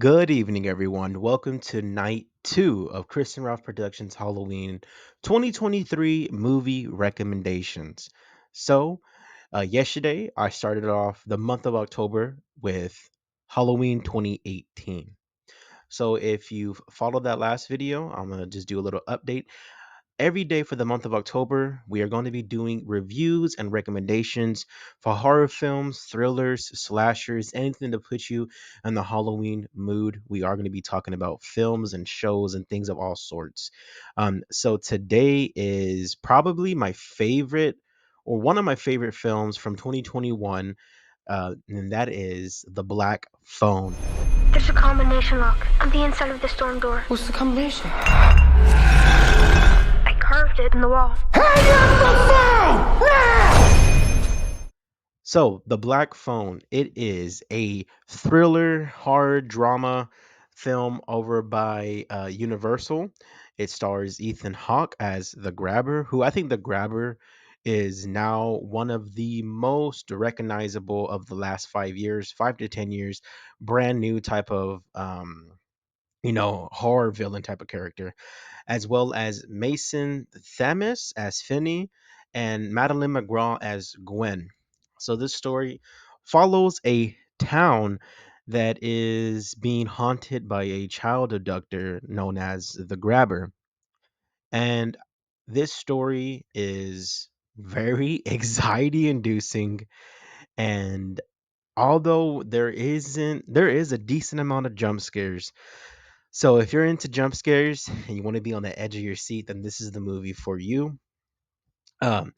Good evening, everyone. Welcome to night two of Kristen Ralph Productions Halloween 2023 movie recommendations. Yesterday I started off the month of October with Halloween 2018. So, if you've followed that last video, I'm going to just do a little update. Every day for the month of October, we are going to be doing reviews and recommendations for horror films, thrillers, slashers, anything to put you in the Halloween mood. We are going to be talking about films and shows and things of all sorts. So today is probably my favorite or one of my favorite films from 2021, and that is The Black Phone. There's a combination lock on the inside of the storm door. What's the combination? I carved it in the wall. So, The Black Phone, it is a thriller, horror, drama film over by Universal. It stars Ethan Hawke as the Grabber, who I think the Grabber is now one of the most recognizable of the last 5 years, 5 to 10 years, brand new type of horror villain type of character, as well as Mason Themis as Finney and Madeline McGraw as Gwen. So this story follows a town that is being haunted by a child abductor known as the Grabber. And this story is very anxiety inducing, and although there is a decent amount of jump scares. So if you're into jump scares and you want to be on the edge of your seat, then this is the movie for you. Um,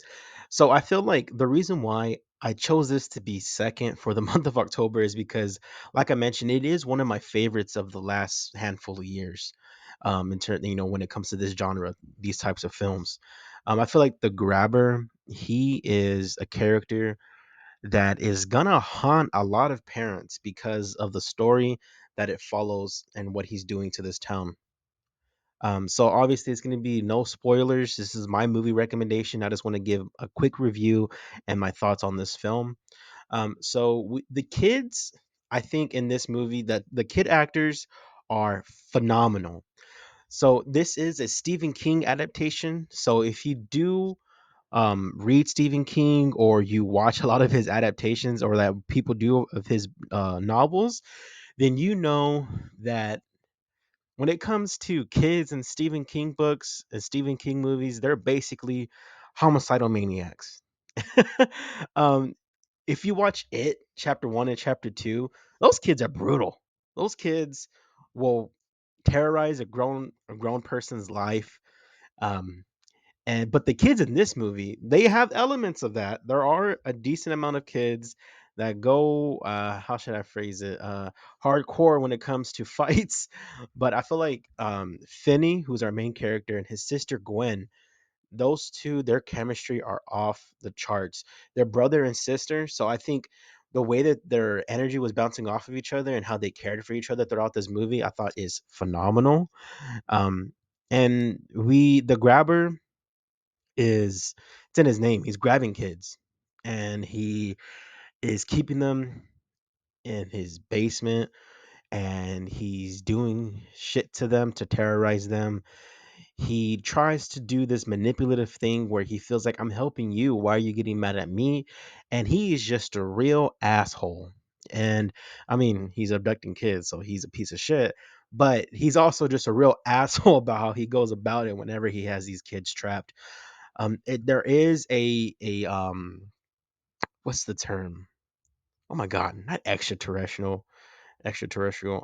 so I feel like the reason why I chose this to be second for the month of October is because, like I mentioned, it is one of my favorites of the last handful of years. In turn, when it comes to this genre, these types of films, I feel like the Grabber, he is a character that is gonna haunt a lot of parents because of the story that it follows and what he's doing to this town. So obviously, it's going to be no spoilers. This is my movie recommendation. I just want to give a quick review and my thoughts on this film. The kids, I think, in this movie, that the kid actors are phenomenal. So this is a Stephen King adaptation. So if you do read Stephen King or you watch a lot of his adaptations or that people do of his novels, then you know that when it comes to kids and Stephen King books and Stephen King movies, they're basically homicidal maniacs. um, if you watch it, chapter one and chapter two, those kids are brutal. Those kids will terrorize a grown person's life. Um, and but the kids in this movie, they have elements of that. There are a decent amount of kids that go how should I phrase it? Hardcore when it comes to fights. But I feel like Finney, who's our main character, and his sister Gwen, those two, their chemistry are off the charts. They're brother and sister, so I think the way that their energy was bouncing off of each other and how they cared for each other throughout this movie, I thought is phenomenal. Um, and the Grabber, is it's in his name. He's grabbing kids, and he is keeping them in his basement, and he's doing shit to them to terrorize them. He tries to do this manipulative thing where he feels like, I'm helping you. Why are you getting mad at me? And he is just a real asshole. And I mean, he's abducting kids, so he's a piece of shit. But he's also just a real asshole about how he goes about it whenever he has these kids trapped. There is a what's the term? Oh my god, not extraterrestrial, extraterrestrial.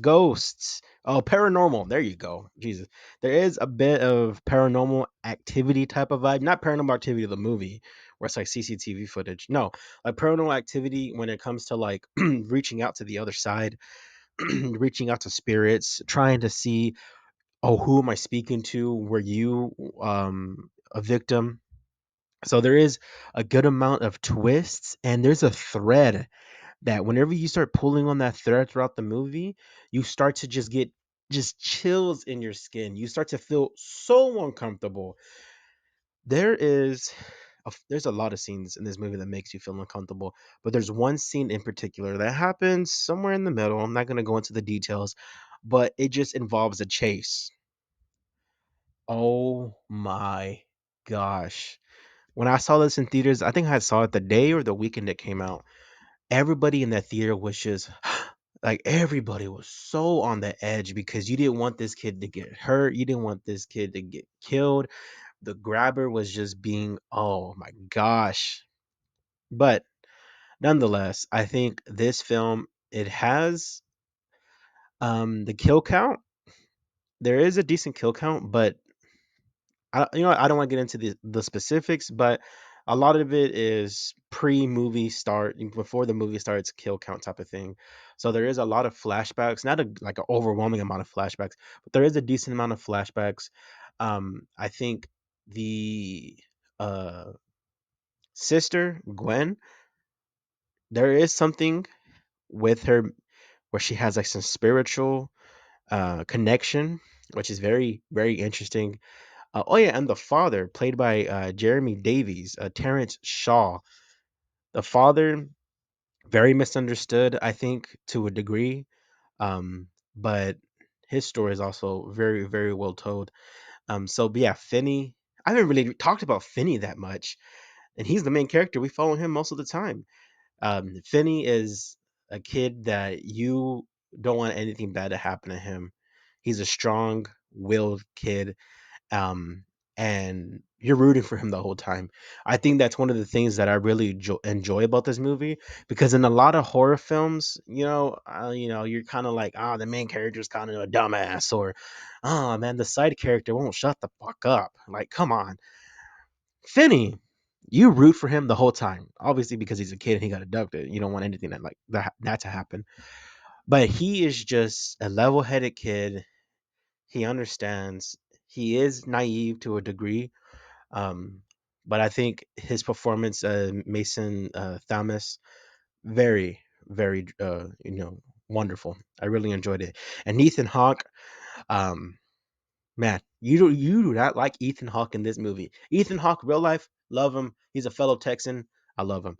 Ghosts. Oh, paranormal. There you go. Jesus, there is a bit of paranormal activity type of vibe. Not paranormal activity of the movie, where it's like CCTV footage. No, like paranormal activity when it comes to like reaching out to the other side, reaching out to spirits, trying to see, oh, who am I speaking to? Were you a victim? So there is a good amount of twists, and there's a thread that whenever you start pulling on that thread throughout the movie, you start to just get just chills in your skin. You start to feel so uncomfortable. There is There's a lot of scenes in this movie that makes you feel uncomfortable, but there's one scene in particular that happens somewhere in the middle. I'm not going to go into the details, but it just involves a chase. Oh my gosh. When I saw this in theaters, I think I saw it the day or the weekend it came out. Everybody in that theater was just like everybody was so on the edge because you didn't want this kid to get hurt. You didn't want this kid to get killed. The grabber was just being, oh my gosh. But nonetheless, I think this film, it has the kill count. There is a decent kill count, but I don't want to get into the specifics, but a lot of it is pre-movie start, before the movie starts, kill count type of thing. So there is a lot of flashbacks, not like an overwhelming amount of flashbacks, but there is a decent amount of flashbacks. I think the uh, sister Gwen, there is something with her where she has like some spiritual connection, which is very very interesting. Oh yeah, and the father, played by Jeremy Davies, Terrence Shaw. The father, very misunderstood, I think, to a degree. But his story is also very, very well told. But yeah, Finney. I haven't really talked about Finney that much, and he's the main character. We follow him most of the time. Finney is a kid that you don't want anything bad to happen to him. He's a strong-willed kid, um, and you're rooting for him the whole time. I think that's one of the things that I really enjoy about this movie because in a lot of horror films, you're kind of like, the main character's kind of a dumbass, or, oh man, the side character won't shut the fuck up. Like, come on, Finney. You root for him the whole time, obviously because he's a kid and he got abducted. You don't want anything that to happen. But he is just a level-headed kid. He understands. He is naive to a degree, um, but I think his performance, Mason Thames, very, very, wonderful. I really enjoyed it. And Ethan Hawke, um, man, you do not like Ethan Hawke in this movie. Ethan Hawke, real life, love him. He's a fellow Texan. I love him.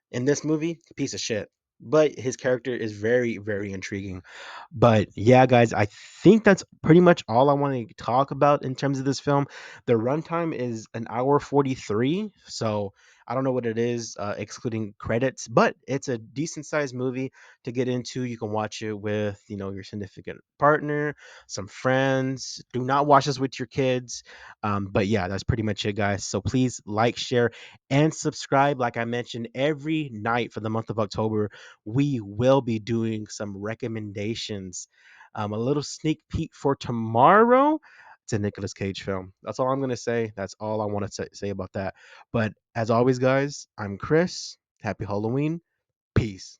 In this movie, piece of shit. But his character is very, very intriguing. But yeah, guys, I think that's pretty much all I want to talk about in terms of this film. The runtime is an hour 43. So I don't know what it is, excluding credits, but it's a decent sized movie to get into. You can watch it with, your significant partner, some friends. Do not watch this with your kids. But yeah, that's pretty much it, guys. So please like, share, and subscribe. Like I mentioned, every night for the month of October, we will be doing some recommendations. A little sneak peek for tomorrow. It's a Nicolas Cage film. That's all I'm going to say. That's all I want to say about that. But as always, guys, I'm Chris. Happy Halloween. Peace.